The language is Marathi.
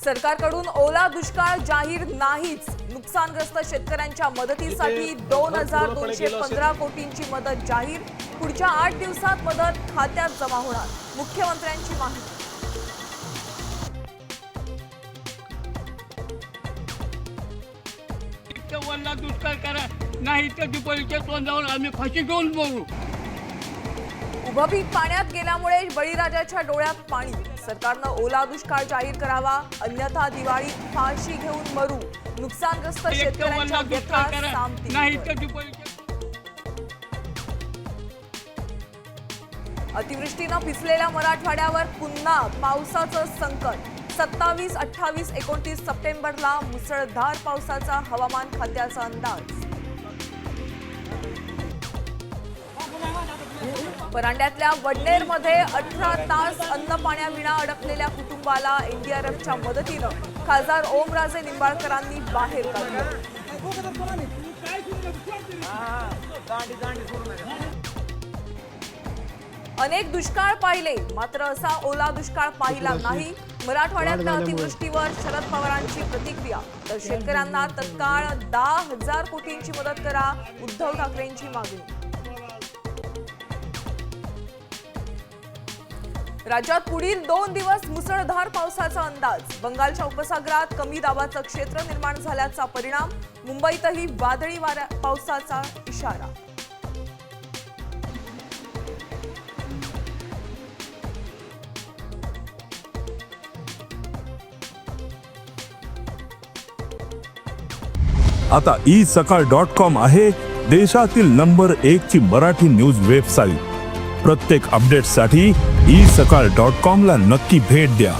सरकारकडून ओला दुष्काळ जाहीर नाहीच। नुकसानग्रस्त शेतकऱ्यांच्या मदतीसाठी 2215 कोटींची मदत जाहीर। पुढच्या 8 दिवसात मदत खात्यात जमा होणार, मुख्यमंत्र्यांची माहिती। ओला दुष्काळ करा, नाही तर दुपारीच्या तोंडावर आम्ही फाशी घेऊन मरू। उभं पीक पाण्यात गेल्यामुळे बळीराजाच्या डोळ्यात पाणी। सरकारनं ओला दुष्काळ जाहीर करावा, अन्यथा दिवाळीत फाशी घेऊन मरू। नुकसानग्रस्त शेतकऱ्यांच्या व्यथा सामतील। नाही तर दुपारीच्या अतिवृष्टीनं पिचलेल्या मराठवाड्यावर पुन्हा पावसाचं संकट। 27, 28, 29 सप्टेंबरला मुसळधार पावसाचा हवामान खात्याचा अंदाज। परांड्यातल्या वडनेरमध्ये 18 तास अन्न पाण्याविना अडकलेल्या कुटुंबाला एनडीआरएफच्या मदतीनं खासदार ओमराजे निंबाळकरांनी बाहेर काढलं। अनेक दुष्काळ पाहिले, मात्र असा ओला दुष्काळ पाहिला नाही। मराठवाड्यातल्या अतिवृष्टीवर शरद पवारांची प्रतिक्रिया, तर शेतकऱ्यांना तत्काळ 10,000 कोटींची मदत करा, उद्धव ठाकरेंची मागणी। राज्यात पुढील 2 दिवस मुसळधार पावसाचा अंदाज। बंगालच्या उपसागरात कमी दाबाचं क्षेत्र निर्माण झाल्याचा परिणाम। मुंबईतही वादळी पावसाचा इशारा। आता isakal.com आहे देशातील नंबर 1 ची मराठी न्यूज वेबसाईट। प्रत्येक अपडेटसाठी isakal.com ला नक्की भेट द्या।